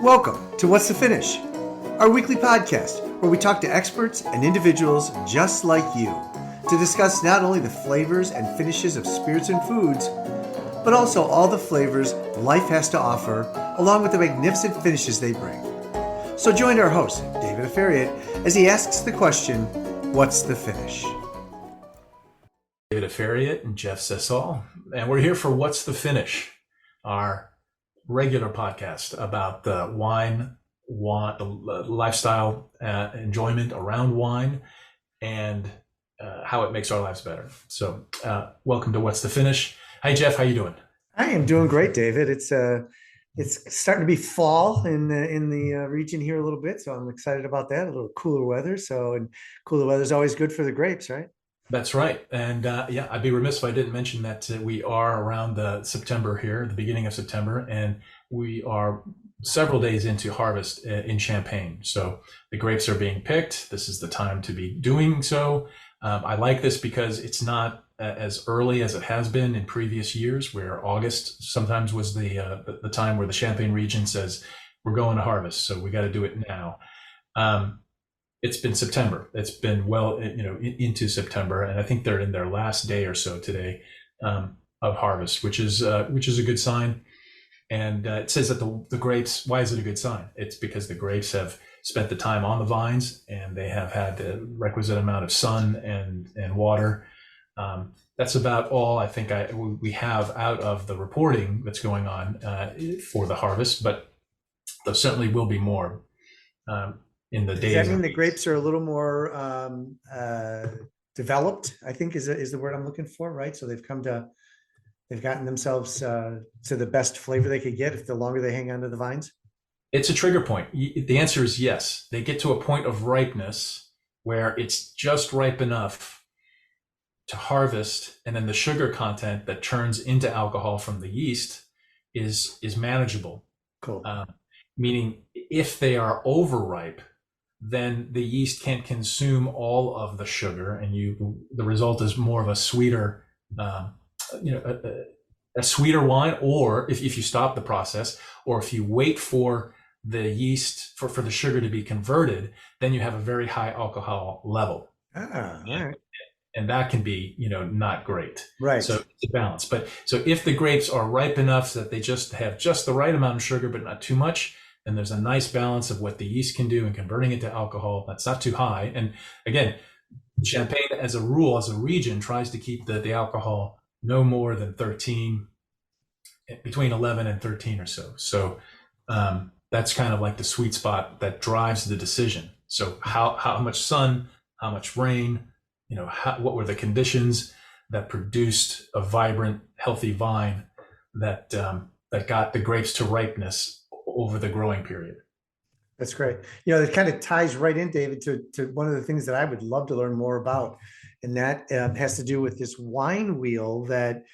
Welcome to What's the Finish, our weekly podcast where we talk to experts and individuals just like you to discuss not only the flavors and finishes of spirits and foods, but also all the flavors life has to offer, along with the magnificent finishes they bring. So join our host, David Afariat, as he asks the question, what's the finish? David Afariat and Jeff Sessall, and we're here for What's the Finish, our regular podcast about the wine, lifestyle, enjoyment around wine, and how it makes our lives better. So welcome to What's the Finish. Hi, Jeff. How you doing? I am doing great, David. It's starting to be fall in the region here a little bit, so I'm excited about that. A little cooler weather. And cooler weather is always good for the grapes, right? That's right. And I'd be remiss if I didn't mention that we are around September here, the beginning of September, and we are several days into harvest in Champagne. So the grapes are being picked. This is the time to be doing so. I like this because it's not as early as it has been in previous years, where August sometimes was the time where the Champagne region says, we're going to harvest, so we got to do it now. It's been September. It's been into September, and I think they're in their last day or so today of harvest, which is a good sign. And it says that the grapes. Why is it a good sign? It's because the grapes have spent the time on the vines, and they have had the requisite amount of sun and water. That's about all I think we have out of the reporting that's going on for the harvest, but there certainly will be more. In the days. Does that mean the grapes are a little more developed? I think is the word I'm looking for, right? So they've gotten themselves to the best flavor they could get if the longer they hang onto the vines. It's a trigger point. The answer is yes. They get to a point of ripeness where it's just ripe enough to harvest, and then the sugar content that turns into alcohol from the yeast is manageable. Cool. Meaning, if they are overripe, then the yeast can't consume all of the sugar, and the result is more of a sweeter, a sweeter wine. Or if you stop the process, or if you wait for the yeast for the sugar to be converted, then you have a very high alcohol level. All right. And that can be, not great. Right. So it's a balance. So if the grapes are ripe enough so that they just have just the right amount of sugar, but not too much, and there's a nice balance of what the yeast can do in converting it to alcohol that's not too high. And again, Champagne as a rule, as a region, tries to keep the alcohol no more than 13, between 11 and 13 or so. So that's kind of like the sweet spot that drives the decision. So how much sun, how much rain, what were the conditions that produced a vibrant, healthy vine that got the grapes to ripeness over the growing period. That's great. It kind of ties right in, David, to one of the things that I would love to learn more about, and that has to do with this wine wheel that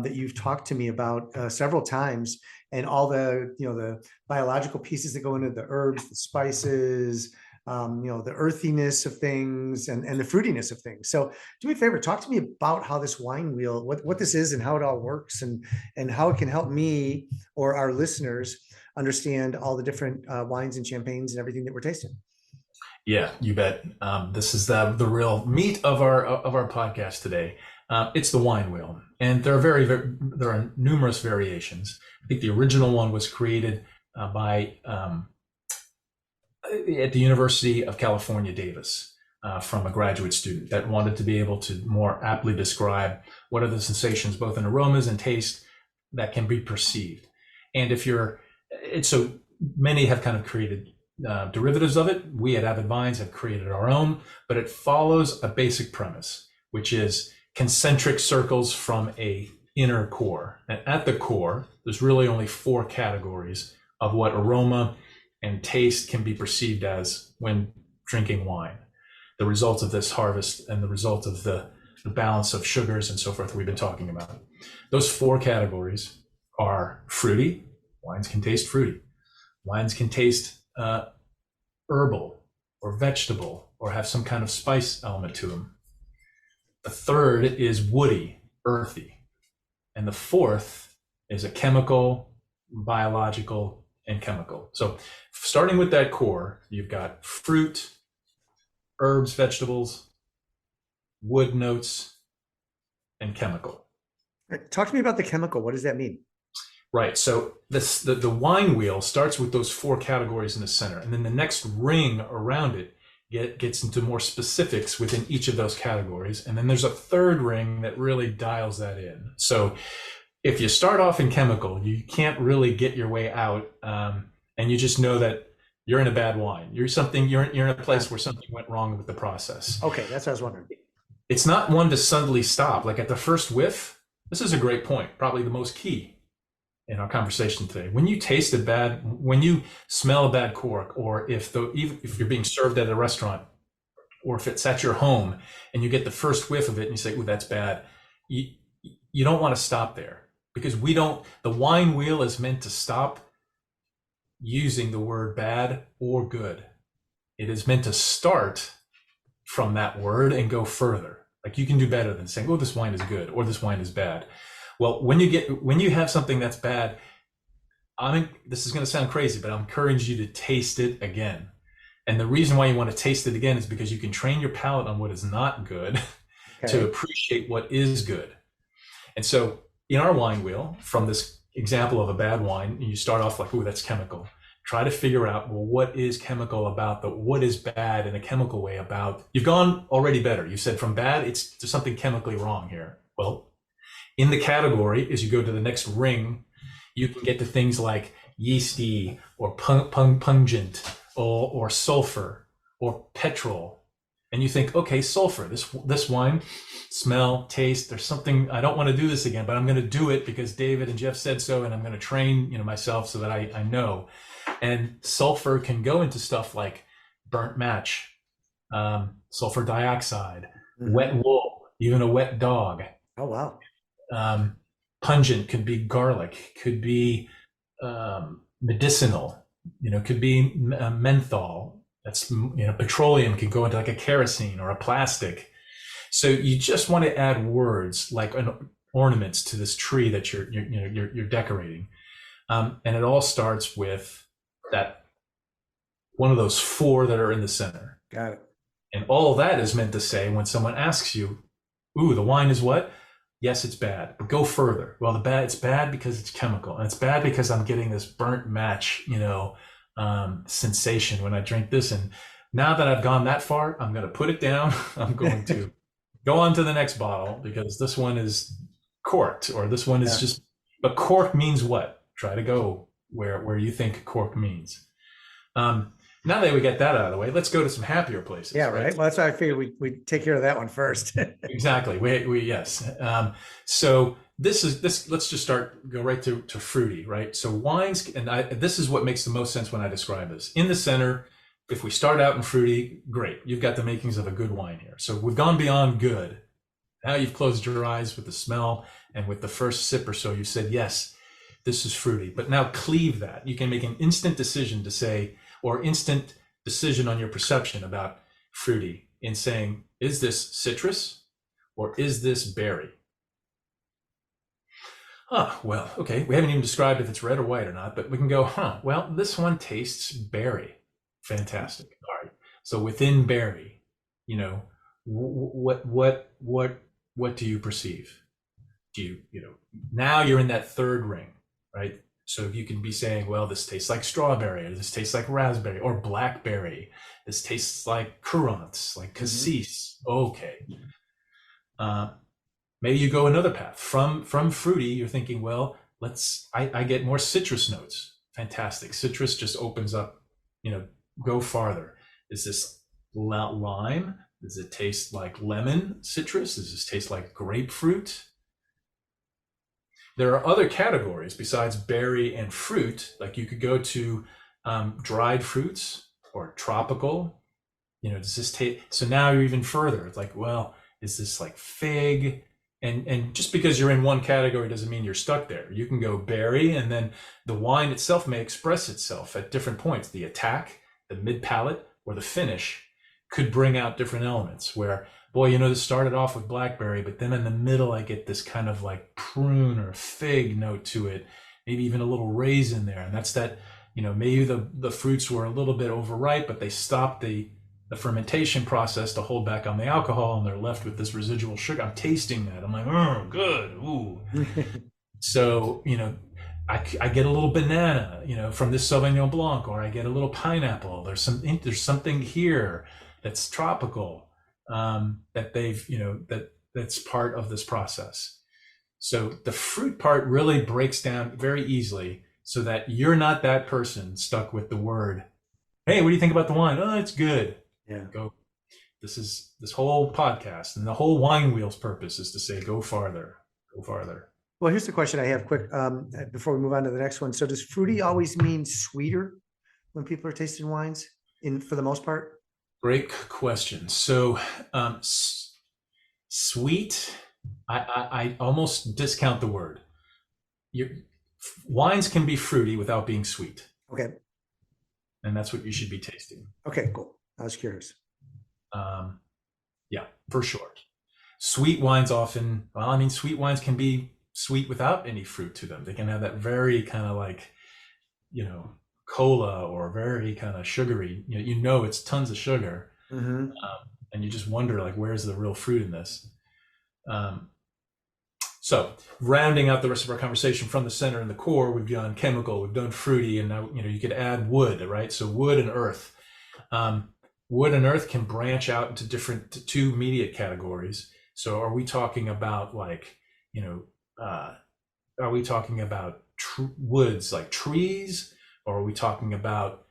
you've talked to me about several times, and all the biological pieces that go into the herbs, the spices, the earthiness of things, and the fruitiness of things. So do me a favor, talk to me about how this wine wheel, what this is and how it all works, and how it can help me or our listeners understand all the different wines and champagnes and everything that we're tasting. Yeah, you bet. This is the real meat of our podcast today. It's the wine wheel, and there are numerous variations. I think the original one was created by at the University of California, Davis, from a graduate student that wanted to be able to more aptly describe what are the sensations, both in aromas and taste, that can be perceived. And so many have kind of created derivatives of it. We at Avid Vines have created our own, but it follows a basic premise, which is concentric circles from a inner core. And at the core, there's really only 4 categories of what aroma and taste can be perceived as when drinking wine. The result of this harvest and the result of the balance of sugars and so forth we've been talking about. Those 4 categories are fruity. Wines can taste fruity. Wines can taste herbal or vegetable or have some kind of spice element to them. The third is woody, earthy. And the fourth is a chemical, biological, and chemical. So starting with that core, you've got fruit, herbs, vegetables, wood notes, and chemical. Talk to me about the chemical. What does that mean? Right. So the wine wheel starts with those four categories in the center, and then the next ring around it gets into more specifics within each of those categories. And then there's a third ring that really dials that in. So if you start off in chemical, you can't really get your way out, and you just know that you're in a bad wine. You're in a place where something went wrong with the process. Okay, that's what I was wondering. It's not one to suddenly stop. Like at the first whiff, this is a great point, probably the most key in our conversation today. When you smell a bad cork, or even if you're being served at a restaurant, or if it's at your home and you get the first whiff of it and you say, "Ooh, that's bad," you don't want to stop there, because the wine wheel is meant to stop using the word bad or good. It is meant to start from that word and go further. Like you can do better than saying, "Oh, this wine is good," or "This wine is bad." Well, when you have something that's bad, this is going to sound crazy, but I encourage you to taste it again. And the reason why you want to taste it again is because you can train your palate on what is not good to appreciate what is good. And so in our wine wheel, from this example of a bad wine, you start off like, "Ooh, that's chemical." Try to figure out, well, what is chemical about what is bad in a chemical way about. You've gone already better. You said from bad, there's something chemically wrong here. Well, in the category, as you go to the next ring, you can get to things like yeasty or pungent or sulfur or petrol. And you think, okay, sulfur, this wine, smell, taste, there's something, I don't want to do this again, but I'm going to do it because David and Jeff said so, and I'm going to train myself so that I know. And sulfur can go into stuff like burnt match, sulfur dioxide, wet wool, even a wet dog. Oh, wow. Pungent could be garlic, could be medicinal, could be menthol. That's, petroleum can go into like a kerosene or a plastic. So you just want to add words like ornaments to this tree that you're decorating. And it all starts with that one of those four that are in the center. Got it. And all of that is meant to say, when someone asks you, "Ooh, the wine is what?" Yes, it's bad, but go further. Well, it's bad because it's chemical, and it's bad because I'm getting this burnt match, sensation when I drink this. And now that I've gone that far, I'm going to put it down. I'm going to go on to the next bottle because this one is corked, or this one is just. But cork means what? Try to go where you think cork means. Now that we get that out of the way, let's go to some happier places. Yeah, right. Well, that's why I figured we take care of that one first. Exactly. Yes. So let's just go right to fruity, right? So wines, and this is what makes the most sense when I describe this. In the center, if we start out in fruity, great. You've got the makings of a good wine here. So we've gone beyond good. Now you've closed your eyes with the smell, and with the first sip or so, you said, yes, this is fruity. But now cleave that. You can make an instant decision to say, or instant decision on your perception about fruity in saying, is this citrus or is this berry? Well, okay, we haven't even described if it's red or white or not, but we can go, well, this one tastes berry. Fantastic. All right. So within berry, what do you perceive? Now you're in that third ring, right? So you can be saying, well, this tastes like strawberry, or this tastes like raspberry or blackberry. This tastes like currants, like cassis. Okay. Maybe you go another path. From fruity, you're thinking, well, I get more citrus notes. Fantastic. Citrus just opens up, go farther. Is this lime? Does it taste like lemon citrus? Does this taste like grapefruit? There are other categories besides berry and fruit, like you could go to dried fruits or tropical. Does this taste? So now you're even further. It's like, well, is this like fig? And just because you're in one category doesn't mean you're stuck there. You can go berry, and then the wine itself may express itself at different points. The attack, the mid palate, or the finish could bring out different elements where, boy, this started off with blackberry, but then in the middle, I get this kind of like prune or fig note to it, maybe even a little raisin there. And that's that, maybe the fruits were a little bit overripe, but they stopped the fermentation process to hold back on the alcohol, and they're left with this residual sugar. I'm tasting that. I'm like, oh, good. Ooh. So, I get a little banana, from this Sauvignon Blanc, or I get a little pineapple. There's something here that's tropical, that they've, that's part of this process. So the fruit part really breaks down very easily, so that you're not that person stuck with the word, hey, what do you think about the wine? Oh, it's good. Yeah. Go. This whole podcast and the whole wine wheel's purpose is to say, go farther, go farther. Well, here's the question I have quick, before we move on to the next one. So does fruity always mean sweeter when people are tasting wines for the most part? Great question. So, sweet, I almost discount the word. Wines can be fruity without being sweet. Okay. And that's what you should be tasting. Okay, cool. I was curious. Yeah, for sure. Sweet wines sweet wines can be sweet without any fruit to them. They can have that very kind of like, cola, or very kind of sugary, it's tons of sugar. Mm-hmm. And you just wonder, like, where's the real fruit in this? So rounding out the rest of our conversation from the center and the core, we've done chemical, we've done fruity, and now, you could add wood, right? So wood and earth. Wood and earth can branch out into two immediate categories. So are we talking about are we talking about woods like trees, or are we talking about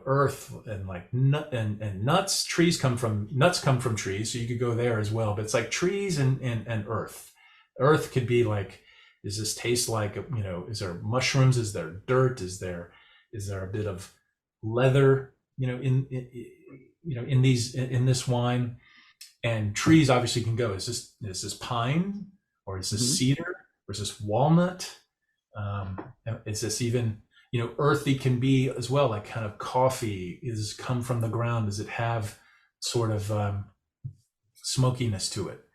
earth and like and nuts? Nuts come from trees, so you could go there as well. But it's like trees and earth. Earth could be like, does this taste like is there mushrooms? Is there dirt? Is there a bit of leather? In this wine. And trees obviously can go, is this pine, or is this cedar, or is this walnut? Is this even, earthy can be as well, like kind of coffee is come from the ground. Does it have sort of smokiness to it?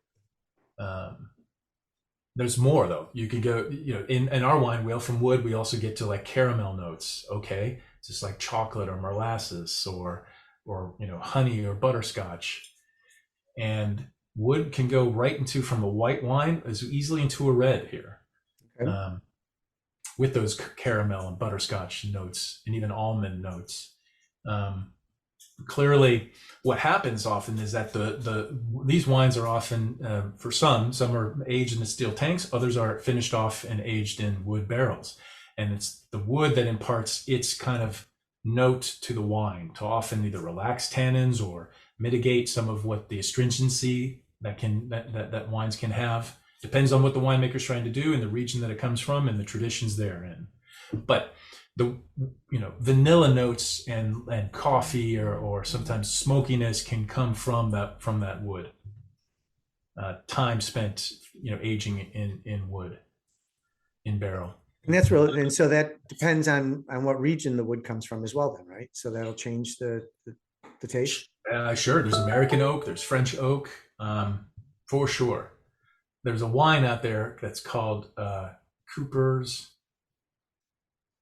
There's more though. You could go, in our wine wheel from wood, we also get to like caramel notes. Okay. Just like chocolate or molasses or honey or butterscotch. And wood can go right into, from a white wine as easily into a red here. Okay. With those caramel and butterscotch notes and even almond notes. Clearly what happens often is that these wines are often, for some are aged in the steel tanks, others are finished off and aged in wood barrels. And it's the wood that imparts its kind of note to the wine, to often either relax tannins or mitigate some of what the astringency that wines can have. Depends on what the winemaker's trying to do and the region that it comes from and the traditions therein. But the vanilla notes and coffee or sometimes smokiness can come from that wood. Time spent aging in wood, in barrel. And that's really, and so that depends on what region the wood comes from as well, then, right? So that'll change the taste. Sure. There's American oak. There's French oak, for sure. There's a wine out there that's called Cooper's.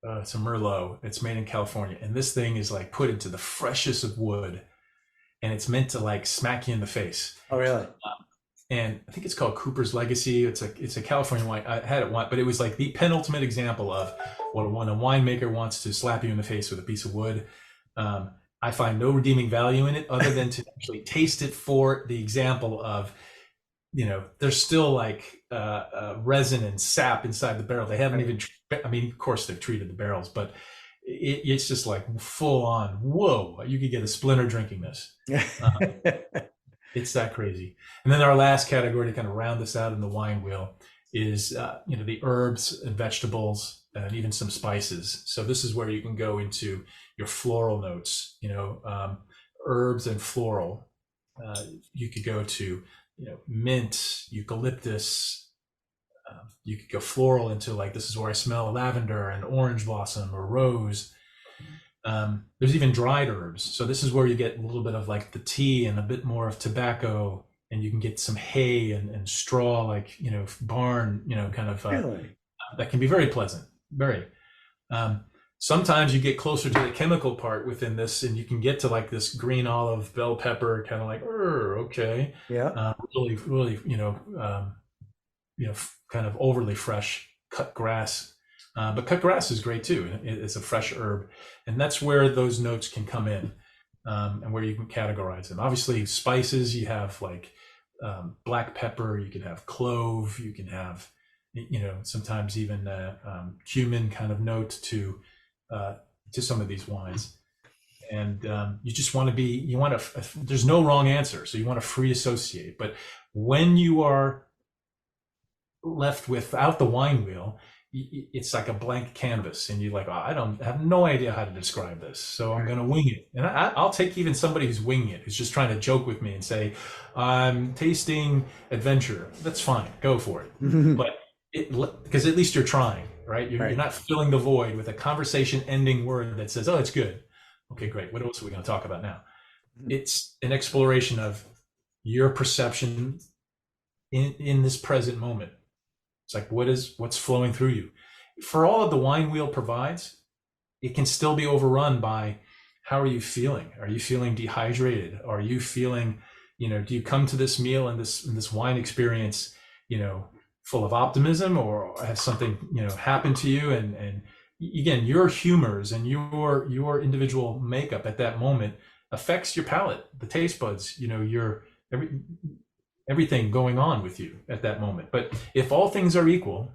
It's a Merlot. It's made in California, and this thing is like put into the freshest of wood, and it's meant to like smack you in the face. Oh, really? And I think it's called Cooper's Legacy. It's a California wine. I had it once, but it was like the penultimate example of when a winemaker wants to slap you in the face with a piece of wood. I find no redeeming value in it other than to actually taste it for the example of, there's still like resin and sap inside the barrel. They haven't even, of course they've treated the barrels, but it's just like full on, whoa, you could get a splinter drinking this. It's that crazy. And then our last category to kind of round this out in the wine wheel is, the herbs and vegetables and even some spices. So this is where you can go into your floral notes, herbs and floral. You could go to, mint, eucalyptus. You could go floral into like, this is where I smell lavender and orange blossom or rose. There's even dried herbs. So this is where you get a little bit of like the tea and a bit more of tobacco, and you can get some hay and straw, like, barn, kind of, Really? that can be very pleasant. Very. sometimes you get closer to the chemical part within this, and you can get to like this green olive bell pepper, kind of like, okay, Yeah. really, really, kind of overly fresh cut grass. But cut grass is great too. It's a fresh herb, and that's where those notes can come in, and where you can categorize them. Obviously, spices, you have like black pepper, you can have clove, you can have, sometimes even cumin kind of note to some of these wines. And you just want to there's no wrong answer. So you want to free associate. But when you are left without the wine wheel, it's like a blank canvas, and you're like, oh, I have no idea how to describe this, so I'm going to wing it. And I'll take even somebody who's winging it, who's just trying to joke with me and say, I'm tasting adventure. That's fine, go for it. But because at least you're trying, right? You're not filling the void with a conversation ending word that says, oh, it's good. Okay, great. What else are we going to talk about now? It's an exploration of your perception in this present moment. It's like, what's flowing through you? For all that the wine wheel provides, it can still be overrun by, how are you feeling? Are you feeling dehydrated? Are you feeling, do you come to this meal and this wine experience, full of optimism, or has something, happened to you? And again, your humors and your individual makeup at that moment affects your palate, the taste buds, everything going on with you at that moment. But if all things are equal,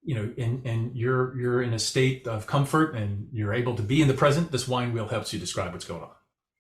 and you're in a state of comfort and you're able to be in the present, this wine wheel helps you describe what's going on.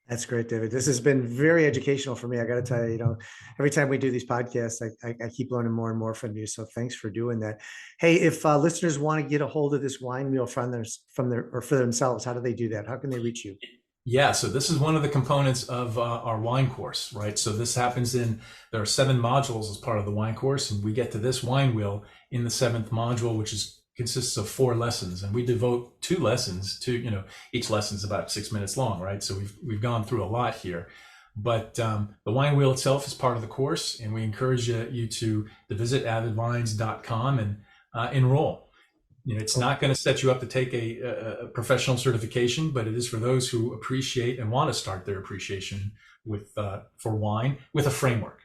That's great, David. This has been very educational for me. I got to tell you, every time we do these podcasts, I keep learning more and more from you. So thanks for doing that. Hey, if listeners want to get a hold of this wine wheel for themselves, how do they do that? How can they reach you? Yeah, so this is one of the components of our wine course, right? So this happens there are 7 modules as part of the wine course, and we get to this wine wheel in the 7th module, which consists of 4 lessons, and we devote 2 lessons to, each lesson is about 6 minutes long, right? So we've gone through a lot here, but the wine wheel itself is part of the course, and we encourage you to visit avidvines.com and enroll. It's not going to set you up to take a professional certification, but it is for those who appreciate and want to start their appreciation for wine with a framework.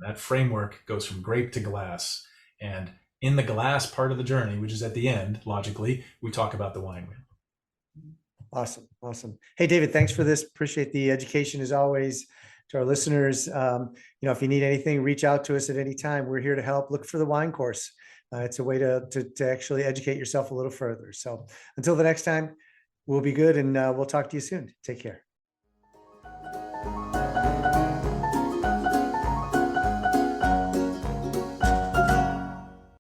That framework goes from grape to glass, and in the glass part of the journey, which is at the end, logically, we talk about the wine wheel. Awesome. Hey, David, thanks for this. Appreciate the education as always. To our listeners, if you need anything, reach out to us at any time. We're here to help. Look for the wine course. It's a way to actually educate yourself a little further. So until the next time, we'll be good, and we'll talk to you soon. Take care.